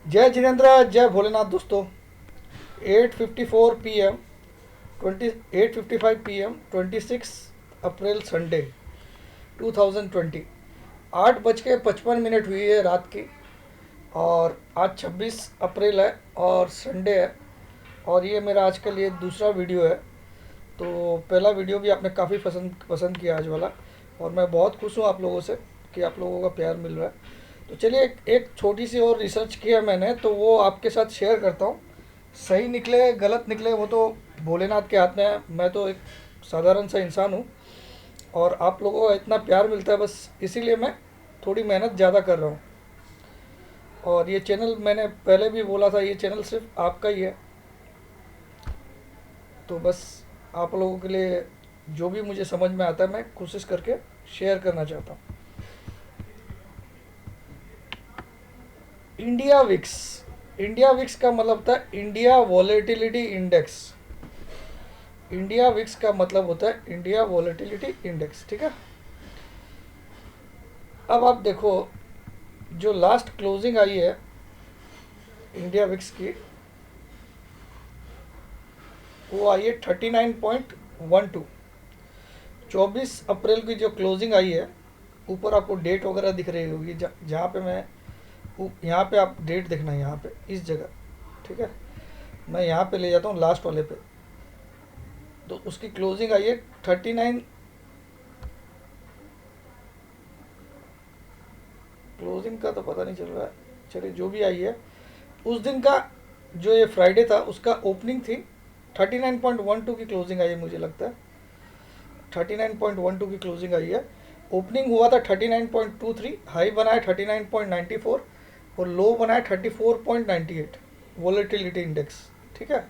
जय जिनेन्द्र, जय भोलेनाथ दोस्तों। 8:54 PM 8:55 PM 26 अप्रैल संडे 2020। 8:55 हुई है रात की। और आज 26 अप्रैल है और संडे है। और ये मेरा आज का लिए दूसरा वीडियो है। तो पहला वीडियो भी आपने काफ़ी पसंद पसंद किया आज वाला। और मैं बहुत खुश हूँ आप लोगों से कि आप लोगों का प्यार मिल रहा है। तो चलिए एक छोटी सी और रिसर्च किया मैंने, तो वो आपके साथ शेयर करता हूँ। सही निकले गलत निकले वो तो भोलेनाथ के हाथ में है। मैं तो एक साधारण सा इंसान हूँ और आप लोगों का इतना प्यार मिलता है, बस इसीलिए मैं थोड़ी मेहनत ज़्यादा कर रहा हूँ। और ये चैनल मैंने पहले भी बोला था, ये चैनल सिर्फ आपका ही है। तो बस आप लोगों के लिए जो भी मुझे समझ में आता है मैं कोशिश करके शेयर करना चाहता हूँ। India VIX. इंडिया विक्स का मतलब होता है India volatility index. India VIX का मतलब होता है इंडिया वॉलेटिलिटी इंडेक्स, ठीक है। अब आप देखो, जो लास्ट क्लोजिंग आई है इंडिया विक्स की, वो आई है 39.12। 24 अप्रैल की जो क्लोजिंग आई है, ऊपर आपको डेट वगैरह दिख रही होगी, जहाँ पे मैं यहाँ पे आप डेट देखना है, यहाँ पे इस जगह, ठीक है। मैं यहाँ पे ले जाता हूँ लास्ट वाले पे। तो उसकी क्लोजिंग आई है 39। क्लोजिंग का तो पता नहीं चल रहा है, चलिए जो भी आई है उस दिन का, जो ये फ्राइडे था उसका ओपनिंग थी 39.12 की क्लोजिंग आई है, मुझे लगता है 39.12 की क्लोजिंग आई है। ओपनिंग हुआ था 39.23, हाई बनाया 39.94 और लो बनाया 34.98 वोलेटिलिटी इंडेक्स, ठीक है।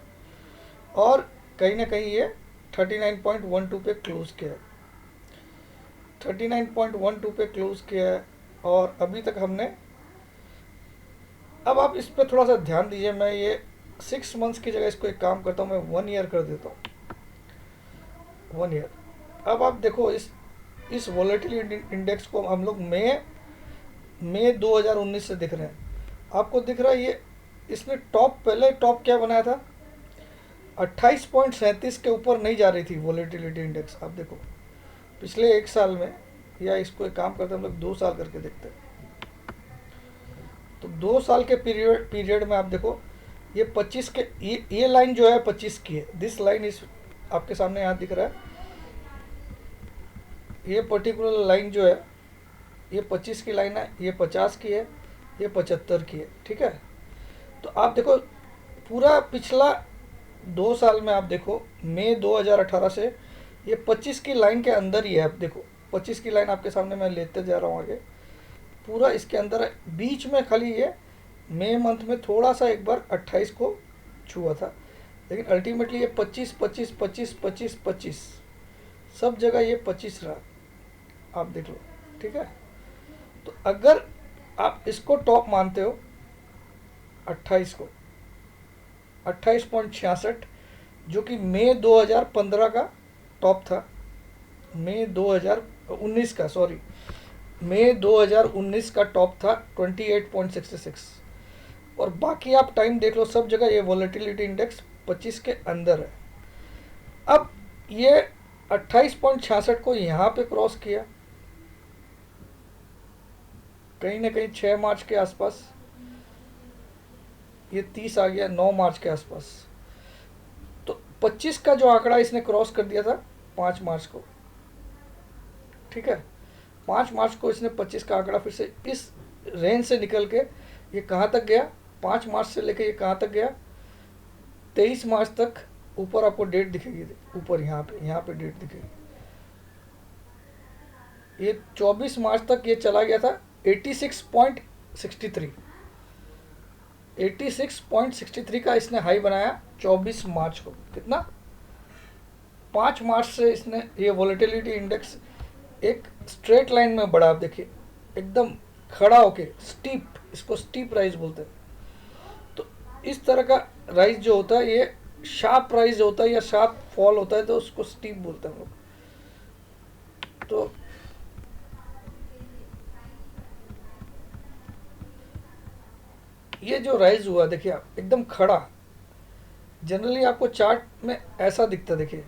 और कहीं ना कहीं ये 39.12 पे क्लोज किया है। 39.12 पे क्लोज किया है। और अभी तक हमने, अब आप इस पर थोड़ा सा ध्यान दीजिए। मैं ये 6 मंथ्स की जगह इसको एक काम करता हूँ, मैं 1 ईयर कर देता हूँ। 1 ईयर। अब आप देखो, इस वॉलेटिलिटी इंडेक्स को हम लोग मई 2019 से दिख रहे हैं। आपको दिख रहा है ये, इसने टॉप, पहले टॉप क्या बनाया था, 28.37 के ऊपर नहीं जा रही थी वॉलेटिलिटी इंडेक्स। आप देखो पिछले 1 साल में, या इसको एक काम करते हैं हम लोग 2 साल करके देखते हैं। तो 2 साल के पीरियड में आप देखो, ये 25 के, ये लाइन जो है 25 की है। दिस लाइन इस आपके सामने यहाँ दिख रहा है। ये पर्टिकुलर लाइन जो है ये 25 की लाइन है, ये 50 की है, ये 75 की है, ठीक है। तो आप देखो पूरा पिछला 2 साल में आप देखो, मई 2018 से ये 25 की लाइन के अंदर ही है। आप देखो 25 की लाइन आपके सामने मैं लेते जा रहा हूँ आगे, पूरा इसके अंदर है। बीच में खाली ये मई मंथ में थोड़ा सा एक बार 28 को छुआ था, लेकिन अल्टीमेटली ये 25 25 25 25 25 सब जगह ये 25 रहा। आप देख लो, ठीक है। तो अगर आप इसको टॉप मानते हो, 28 को, 28.66, जो कि मई 2015 का टॉप था, मई 2019 का, सॉरी, मई 2019 का टॉप था 28.66। और बाकी आप टाइम देख लो, सब जगह ये वॉलेटिलिटी इंडेक्स 25 के अंदर है। अब ये 28.66 को यहाँ पे क्रॉस किया, कहीं ना कहीं 6 मार्च के आसपास, ये 30 आ गया 9 मार्च के आसपास। तो 25 का जो आंकड़ा इसने क्रॉस कर दिया था 5 मार्च को, ठीक है। 5 मार्च को इसने 25 का आंकड़ा फिर से इस रेंज से निकल के ये कहाँ तक गया, 5 मार्च से लेके ये कहाँ तक गया, 23 मार्च तक। ऊपर आपको डेट दिखेगी, ऊपर यहाँ पे डेट दिखेगी। ये 24 मार्च तक ये चला गया था 86.63। 86.63 का इसने हाई बनाया 24 मार्च को। कितना, 5 मार्च से इसने ये वॉलेटिलिटी इंडेक्स एक स्ट्रेट लाइन में बढ़ा। आप देखिए एकदम खड़ा होके, स्टीप, इसको स्टीप राइज बोलते हैं। तो इस तरह का राइज जो होता है ये शार्प राइज होता है या शार्प फॉल होता है, तो उसको स्टीप बोलते हैं हम लोग। तो ये जो राइज हुआ देखिए आप एकदम खड़ा, जनरली आपको चार्ट में ऐसा दिखता है। देखिए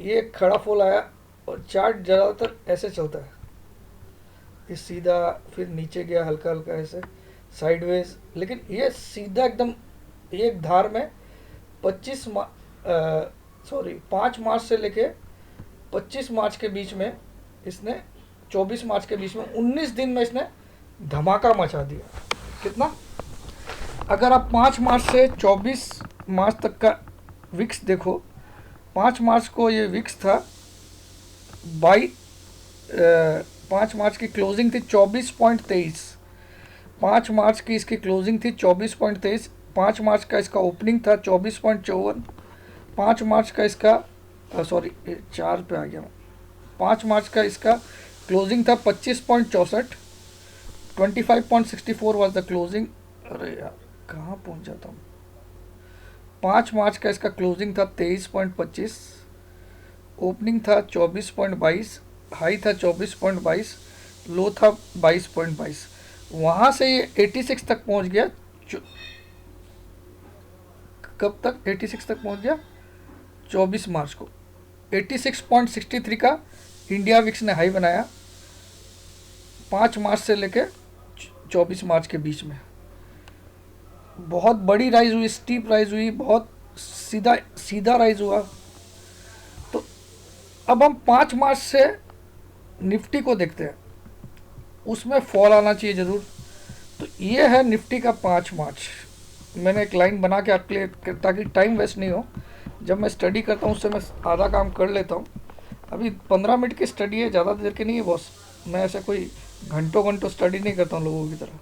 ये खड़ा फॉल आया और चार्ट ज़्यादातर ऐसे चलता है, ये सीधा फिर नीचे गया हल्का हल्का ऐसे साइडवेज, लेकिन ये सीधा एकदम एक धार में 5 मार्च से लेके 25 मार्च के बीच में इसने 24 मार्च के बीच में 19 दिन में इसने धमाका मचा दिया। कितना? अगर आप 5 मार्च से 24 मार्च तक का विक्स देखो, 5 मार्च को ये विक्स था 5 मार्च की क्लोजिंग थी 24.23, 5 मार्च की इसकी क्लोजिंग थी 24.23, 5 मार्च का इसका ओपनिंग था 24.54, 5 मार्च का इसका सॉरी 4 पे आ गया, 5 मार्च का इसका क्लोजिंग था 25.64, 25.64 वॉज द क्लोजिंग। अरे यार कहाँ पहुँच जाता हूँ। 5 मार्च का इसका क्लोजिंग था 23.25, ओपनिंग था 24.22, हाई था 24.22, लो था 22.22। वहाँ से ये 86 तक पहुँच गया। कब तक 86 तक पहुँच गया? 24 मार्च को 86.63 का इंडिया विक्स ने हाई बनाया 5 मार्च से लेके 24 मार्च के बीच में। बहुत बड़ी राइज हुई, स्टीप राइज हुई, बहुत सीधा सीधा राइज हुआ। तो अब हम 5 मार्च से निफ्टी को देखते हैं, उसमें फॉल आना चाहिए ज़रूर। तो ये है निफ्टी का 5 मार्च। मैंने एक लाइन बना के आपके लिए, ताकि टाइम वेस्ट नहीं हो, जब मैं स्टडी करता हूँ उससे मैं आधा काम कर लेता हूँ। अभी 15 मिनट की स्टडी है, ज़्यादा देर की नहीं है बॉस। मैं ऐसे कोई घंटों घंटों स्टडी नहीं करता हूँ लोगों की तरह।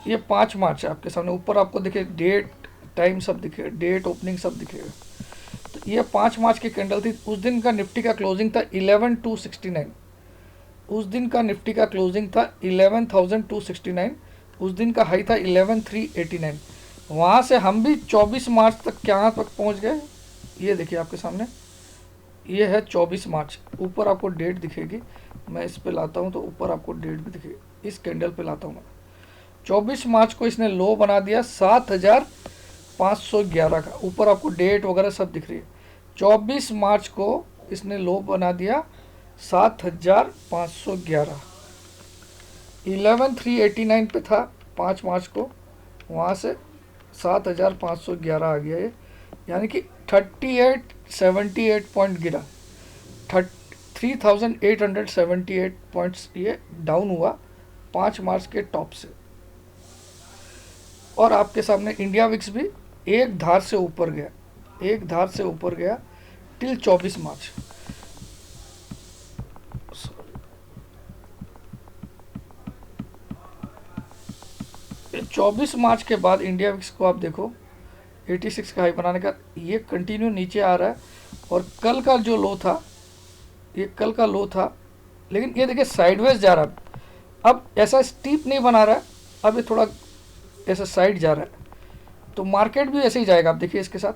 ये 5 मार्च है आपके सामने, ऊपर आपको दिखे डेट टाइम सब दिखे, डेट ओपनिंग सब दिखेगा। तो ये 5 मार्च की कैंडल थी। उस दिन का निफ्टी का क्लोजिंग था 11,269, उस दिन का निफ्टी का क्लोजिंग था 11,269, उस दिन का हाई था 11,389। वहाँ से हम भी 24 मार्च तक कहाँ तक पहुँच गए, ये देखिए आपके सामने, ये है 24 मार्च। ऊपर आपको डेट दिखेगी, मैं इस पे लाता हूँ तो ऊपर आपको डेट भी दिखेगी, इस कैंडल पे लाता हूँ मैं। 24 मार्च को इसने लो बना दिया 7,511 का, ऊपर आपको डेट वगैरह सब दिख रही है। 24 मार्च को इसने लो बना दिया 7,511, 11,389 पे था 5 मार्च को, वहाँ से 7,511 आ गया ये, यानी कि 3878 पॉइंट गिरा, 3,878 पॉइंट्स ये डाउन हुआ 5 मार्च के टॉप से। और आपके सामने इंडिया विक्स भी एक धार से ऊपर गया, एक धार से ऊपर गया टिल 24 मार्च। 24 मार्च के बाद इंडिया विक्स को आप देखो 86 का हाई बनाने का, ये कंटिन्यू नीचे आ रहा है। और कल का जो लो था, ये कल का लो था, लेकिन ये देखिए साइडवेज जा रहा है। अब ऐसा स्टीप नहीं बना रहा है, अब ये थोड़ा ऐसा साइड जा रहा है। तो मार्केट भी ऐसे ही जाएगा। आप देखिए इसके साथ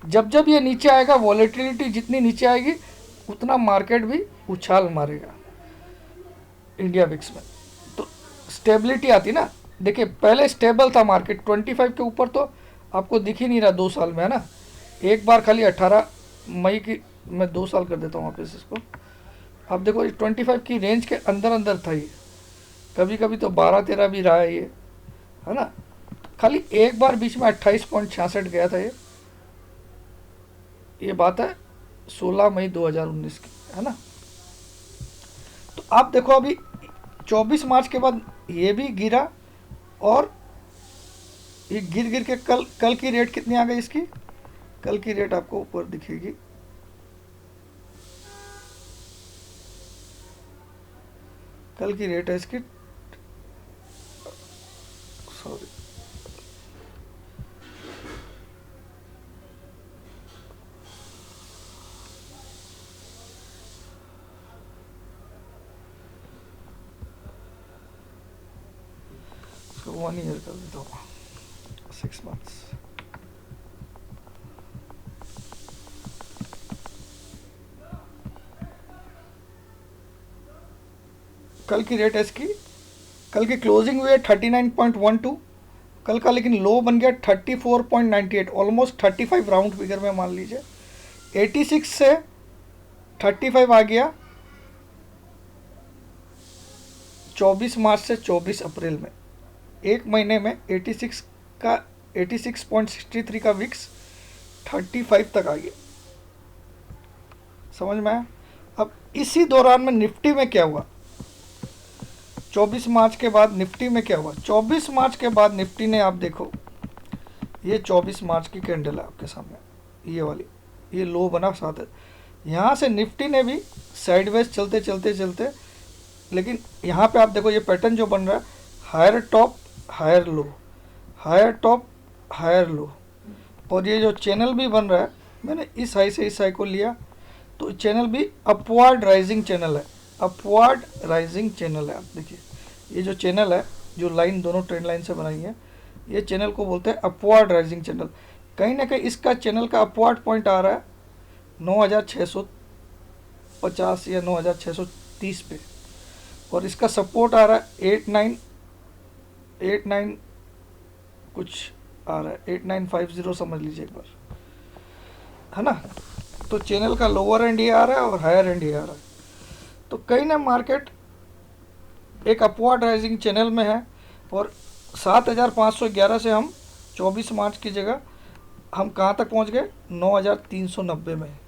जब जब ये नीचे आएगा, वॉलेटिलिटी जितनी नीचे आएगी उतना मार्केट भी उछाल मारेगा इंडिया विक्स में। तो स्टेबिलिटी आती ना, देखिए पहले स्टेबल था मार्केट 25 के ऊपर, तो आपको दिख ही नहीं रहा 2 साल में, है ना। एक बार खाली 18 मई की, मैं 2 साल कर देता हूँ वापस इसको। अब देखो 25 की रेंज के अंदर अंदर था ये, कभी कभी तो 12-13 भी रहा है ये, है ना। खाली एक बार बीच में 28.66 गया था ये बात है 16 मई 2019 की, है ना। तो आप देखो अभी 24 मार्च के बाद ये भी गिरा, और ये गिर गिर के कल की रेट कितनी आ गई इसकी, कल की रेट आपको ऊपर दिखेगी, कल की रेट है इसकी, सॉरी इसको 1 ईयर कर देता हूँ, 6 मंथ्स। कल की रेट है इसकी कल की क्लोजिंग हुई है 39.12, कल का लेकिन लो बन गया 34.98, ऑलमोस्ट 35 राउंड फिगर में मान लीजिए। 86 से 35 आ गया 24 मार्च से 24 अप्रैल में, एक महीने में 86 का 86.63 का विक्स 35 तक आ गया। समझ में आया? अब इसी दौरान में निफ्टी में क्या हुआ, 24 मार्च के बाद निफ्टी में क्या हुआ? 24 मार्च के बाद निफ्टी ने, आप देखो ये 24 मार्च की कैंडल है आपके सामने, ये वाली, ये लो बना साथ है, यहाँ से निफ्टी ने भी साइडवेज चलते चलते चलते, लेकिन यहाँ पे आप देखो ये पैटर्न जो बन रहा है, higher top higher low, higher top higher low, और ये जो चैनल भी बन रहा है, मैंने इस हाई से इस हाई को लिया, तो चैनल भी अपवर्ड राइजिंग चैनल है, अपवर्ड राइजिंग चैनल है। आप देखिए ये जो चैनल है, जो लाइन दोनों ट्रेंड लाइन से बनाई है, ये चैनल को बोलते हैं अपवर्ड राइजिंग चैनल। कहीं ना कहीं इसका चैनल का अपवर्ड पॉइंट आ रहा है 9650 या 9630 पे, और इसका सपोर्ट आ रहा है 89 कुछ आ रहा है, 8950 समझ लीजिए एक बार, है ना। तो चैनल का लोअर एंड ये आ रहा है और हायर एंड ये आ रहा है, तो कहीं ना मार्केट एक अपवर्ड राइजिंग चैनल में है, और 7511 से हम 24 मार्च की जगह हम कहाँ तक पहुँच गए, 9390 में,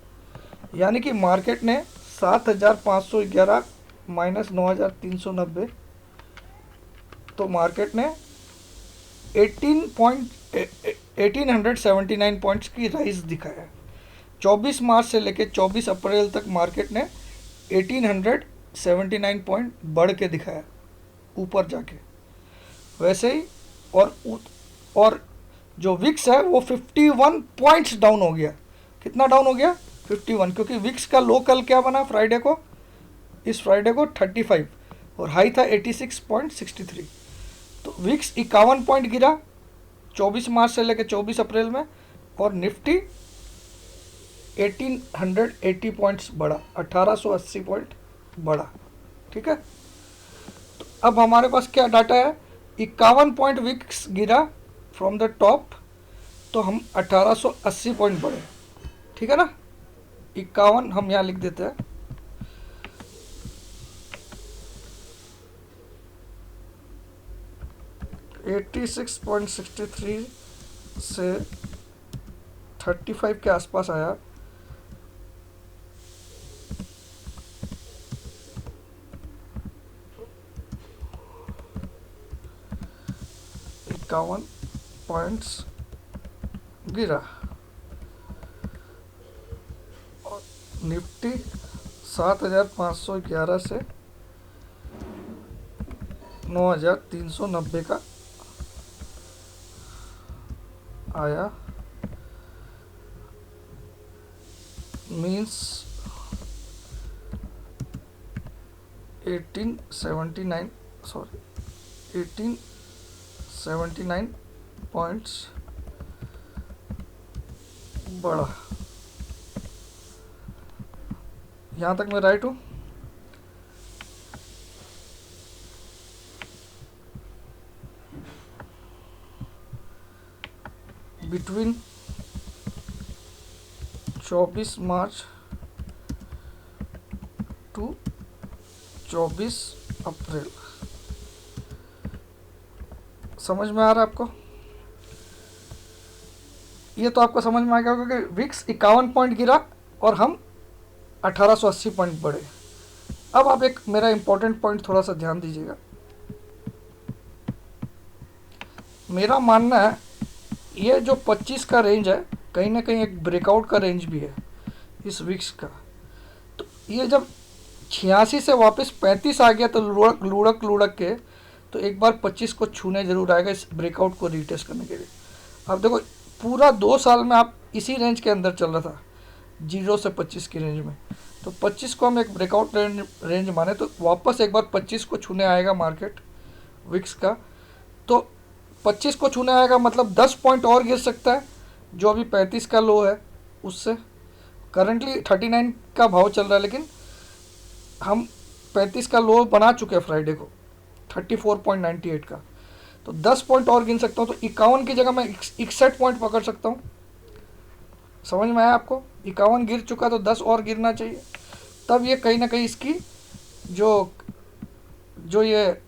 यानी कि मार्केट ने 7511 माइनस 9390, तो मार्केट ने 1879 पॉइंट्स की राइज दिखाया है। 24 मार्च से लेकर 24 अप्रैल तक मार्केट ने 1879 पॉइंट बढ़ के दिखाया ऊपर जाके। वैसे ही और जो विक्स है वो 51 पॉइंट्स डाउन हो गया। कितना डाउन हो गया? 51, क्योंकि विक्स का लो कल क्या बना फ्राइडे को, इस फ्राइडे को 35 और हाई था 86.63, तो विक्स 51 पॉइंट गिरा 24 मार्च से लेकर 24 अप्रैल में, और निफ्टी 1880 पॉइंट्स बढ़ा, 1880 पॉइंट बढ़ा। ठीक है, तो अब हमारे पास क्या डाटा है, 51 पॉइंट विक्स गिरा फ्रॉम द टॉप, तो हम 1880 पॉइंट बढ़े। ठीक है ना, 51 हम यहाँ लिख देते हैं, $86.63 से 35 के आसपास आया, $51 पॉइंट्स गिरा, और निफ्टी 7511 से 9390 का आया, मीन्स 1879 पॉइंट्स बढ़ा। यहाँ तक मैं राइट हूँ? बिटवीन 24 मार्च टू 24 अप्रैल। समझ में आ रहा है आपको? ये तो आपको समझ में आ गया होगा कि विक्स 51 पॉइंट गिरा और हम 1880 पॉइंट बढ़े। अब आप एक मेरा इंपॉर्टेंट पॉइंट थोड़ा सा ध्यान दीजिएगा। मेरा मानना है ये जो 25 का रेंज है, कहीं ना कहीं एक ब्रेकआउट का रेंज भी है इस विक्स का। तो ये जब 86 से वापस 35 आ गया, तो लुढ़क के तो एक बार 25 को छूने जरूर आएगा इस ब्रेकआउट को रीटेस्ट करने के लिए। अब देखो पूरा 2 साल में आप इसी रेंज के अंदर चल रहा था, 0 से 25 की रेंज में, तो 25 को हम एक ब्रेकआउट रेंज माने, तो वापस एक बार 25 को छूने आएगा मार्केट विक्स का। तो 25 को छूने आएगा मतलब 10 पॉइंट और गिर सकता है, जो अभी 35 का लो है उससे। करंटली 39 का भाव चल रहा है, लेकिन हम 35 का लो बना चुके हैं फ्राइडे को, 34.98 का। तो 10 पॉइंट और गिन सकता हूँ, तो 51 की जगह मैं 61 पॉइंट पकड़ सकता हूँ। समझ में आया आपको? 51 गिर चुका तो 10 और गिरना चाहिए, तब ये कहीं ना कहीं इसकी जो जो ये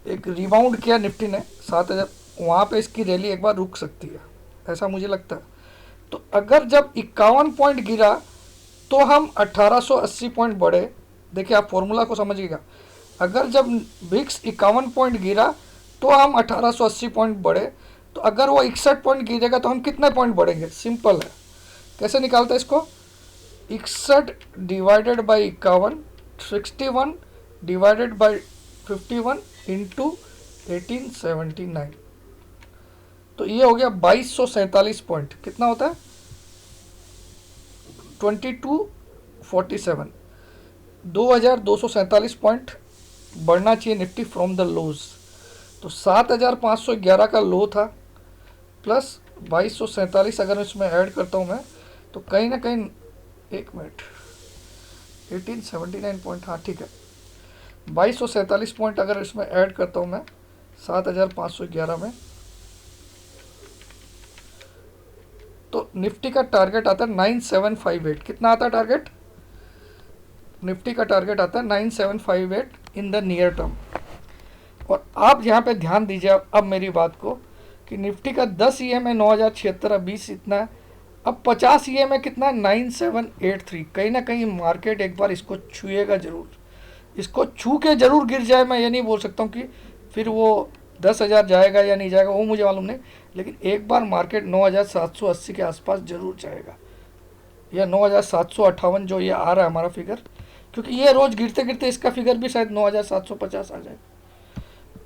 एक रिबाउंड किया निफ्टी ने 7,000, वहाँ पे इसकी रैली एक बार रुक सकती है, ऐसा मुझे लगता है। तो अगर जब 51 पॉइंट गिरा तो हम 1880 पॉइंट बढ़े। देखिए आप फॉर्मूला को समझिएगा, अगर जब विक्स 51 पॉइंट गिरा तो हम 1880 पॉइंट बढ़े, तो अगर वो 61 पॉइंट गिरेगा तो हम कितने पॉइंट बढ़ेंगे? सिंपल है। कैसे निकालते हैं इसको? 61 divided by 51, 61 divided by 51 into 1879, तो ये हो गया 2247 पॉइंट। कितना होता है? 2247। 2247 पॉइंट बढ़ना चाहिए निफ्टी फ्रॉम द लोज। तो 7511 का लो था, प्लस 2247 अगर इसमें ऐड करता हूँ मैं, तो कहीं ना कहीं, एक मिनट, 1879 पॉइंट, हाँ ठीक है, 2247 पॉइंट अगर इसमें ऐड करता हूँ मैं 7511 में, तो निफ्टी का टारगेट आता है 9758। कितना आता है टारगेट? निफ्टी का टारगेट आता है 9758 इन द नियर टर्म। और आप यहाँ पे ध्यान दीजिए अब मेरी बात को, कि निफ्टी का 10 EM है 9076, अब 20 इतना है, अब 50 EM है कितना? 9783। कहीं ना कहीं मार्केट एक बार इसको छुएगा जरूर, इसको छू के जरूर गिर जाए। मैं ये नहीं बोल सकता हूँ कि फिर वो 10,000 जाएगा या नहीं जाएगा, वो मुझे मालूम नहीं, लेकिन एक बार मार्केट 9780 के आसपास जरूर जाएगा, या 9758 जो ये आ रहा है हमारा फिगर, क्योंकि ये रोज़ गिरते गिरते इसका फिगर भी शायद 9750 आ जाए।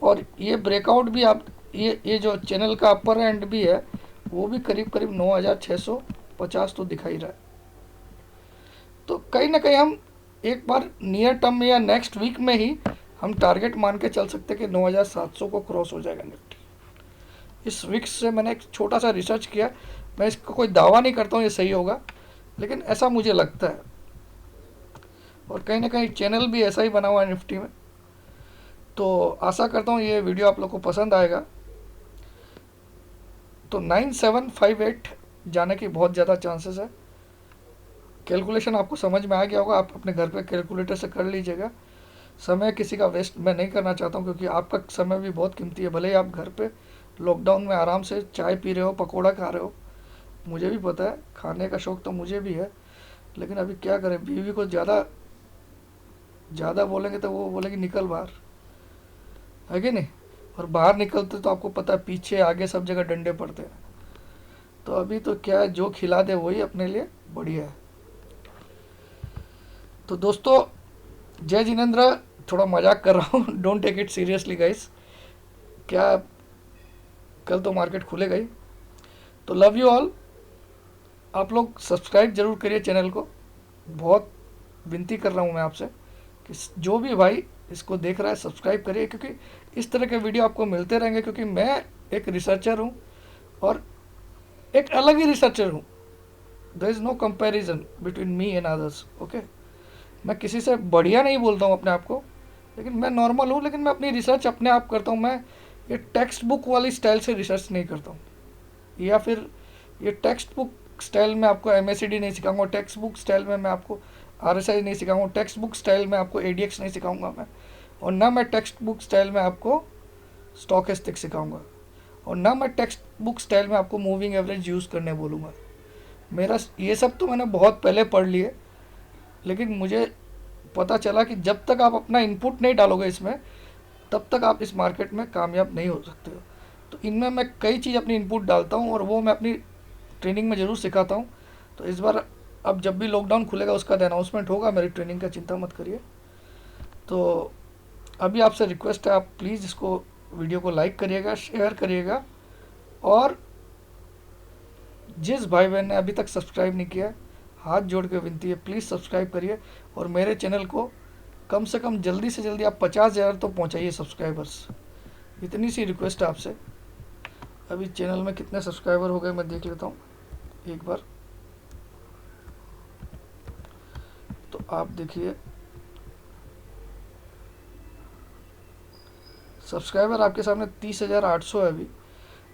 और ये ब्रेकआउट भी आप, ये जो चैनल का अपर एंड भी है, वो भी करीब करीब 9650 तो दिखाई रहा है। तो कहीं ना कहीं हम एक बार नियर टर्म में या नेक्स्ट वीक में ही हम टारगेट मान के चल सकते कि 9700 को क्रॉस हो जाएगा निफ्टी। इस वीक से मैंने एक छोटा सा रिसर्च किया, मैं इसका कोई दावा नहीं करता हूँ ये सही होगा, लेकिन ऐसा मुझे लगता है। और कहीं ना कहीं चैनल भी ऐसा ही बना हुआ है निफ्टी में। तो आशा करता हूँ ये वीडियो आप लोग को पसंद आएगा। तो 9758 जाने की बहुत ज़्यादा चांसेस है। कैलकुलेशन आपको समझ में आ गया होगा, आप अपने घर पे कैलकुलेटर से कर लीजिएगा। समय किसी का वेस्ट मैं नहीं करना चाहता हूँ, क्योंकि आपका समय भी बहुत कीमती है। भले ही आप घर पे लॉकडाउन में आराम से चाय पी रहे हो, पकोड़ा खा रहे हो, मुझे भी पता है, खाने का शौक़ तो मुझे भी है, लेकिन अभी क्या करें, बीवी को ज़्यादा बोलेंगे तो वो बोलेगी निकल बाहर, है कि नहीं? और बाहर निकलते तो आपको पता है पीछे आगे सब जगह डंडे पड़ते हैं। तो अभी तो क्या है, जो खिला दे वही अपने लिए बढ़िया है। तो दोस्तों, जय जिनेंद्र, थोड़ा मजाक कर रहा हूँ, don't take it seriously guys. क्या कल तो मार्केट खुलेगा ही। तो लव यू ऑल। आप लोग सब्सक्राइब जरूर करिए चैनल को, बहुत विनती कर रहा हूँ मैं आपसे कि जो भी भाई इसको देख रहा है सब्सक्राइब करिए, क्योंकि इस तरह के वीडियो आपको मिलते रहेंगे। क्योंकि मैं एक रिसर्चर हूँ, और एक अलग ही रिसर्चर हूँ। There is no comparison between me and others, okay. मैं किसी से बढ़िया नहीं बोलता हूँ अपने आप को, लेकिन मैं नॉर्मल हूँ, लेकिन मैं अपनी रिसर्च अपने आप करता हूँ। मैं ये टेक्स्ट बुक वाली स्टाइल से रिसर्च नहीं करता हूँ, या फिर ये टेक्स्ट बुक स्टाइल में आपको MACD नहीं सिखाऊंगा, टेक्स्ट बुक स्टाइल में मैं आपको RSI नहीं सिखाऊंगा, टेक्स्ट बुक स्टाइल में आपको ADX नहीं सिखाऊंगा मैं, और ना मैं टेक्स्ट बुक स्टाइल में आपको स्टॉकेस्टिक सिखाऊंगा, और ना मैं टेक्स्ट बुक स्टाइल में आपको मूविंग एवरेज यूज़ करने बोलूँगा। मेरा ये सब तो मैंने बहुत पहले पढ़ लिए, लेकिन मुझे पता चला कि जब तक आप अपना इनपुट नहीं डालोगे इसमें, तब तक आप इस मार्केट में कामयाब नहीं हो सकते हो। तो इनमें मैं कई चीज़ अपनी इनपुट डालता हूँ, और वो मैं अपनी ट्रेनिंग में ज़रूर सिखाता हूँ। तो इस बार अब जब भी लॉकडाउन खुलेगा उसका अनाउंसमेंट होगा मेरी ट्रेनिंग का, चिंता मत करिए। तो अभी आपसे रिक्वेस्ट है, आप प्लीज़ इसको वीडियो को लाइक करिएगा, शेयर करिएगा, और जिस भाई बहन ने अभी तक सब्सक्राइब नहीं किया, हाथ जोड़ के विनती है, प्लीज़ सब्सक्राइब करिए। और मेरे चैनल को कम से कम जल्दी से जल्दी आप 50,000 तो पहुंचाइए सब्सक्राइबर्स, इतनी सी रिक्वेस्ट है आपसे। अभी चैनल में कितने सब्सक्राइबर हो गए मैं देख लेता हूँ एक बार। तो आप देखिए, सब्सक्राइबर आपके सामने 30,800 है अभी।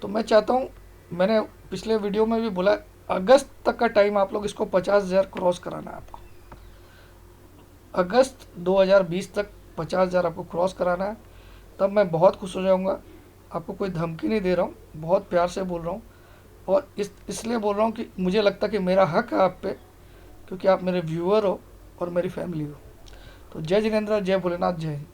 तो मैं चाहता हूँ, मैंने पिछले वीडियो में भी बोला, अगस्त तक का टाइम आप लोग इसको 50,000 क्रॉस कराना है आपको। अगस्त 2020 तक 50,000 आपको क्रॉस कराना है, तब मैं बहुत खुश हो जाऊँगा। आपको कोई धमकी नहीं दे रहा हूँ, बहुत प्यार से बोल रहा हूँ। और इसलिए बोल रहा हूँ कि मुझे लगता कि मेरा हक है आप पे, क्योंकि आप मेरे व्यूअर हो और मेरी फैमिली हो। तो जय जिनेंद्र, जय भोलेनाथ, जय हिंद।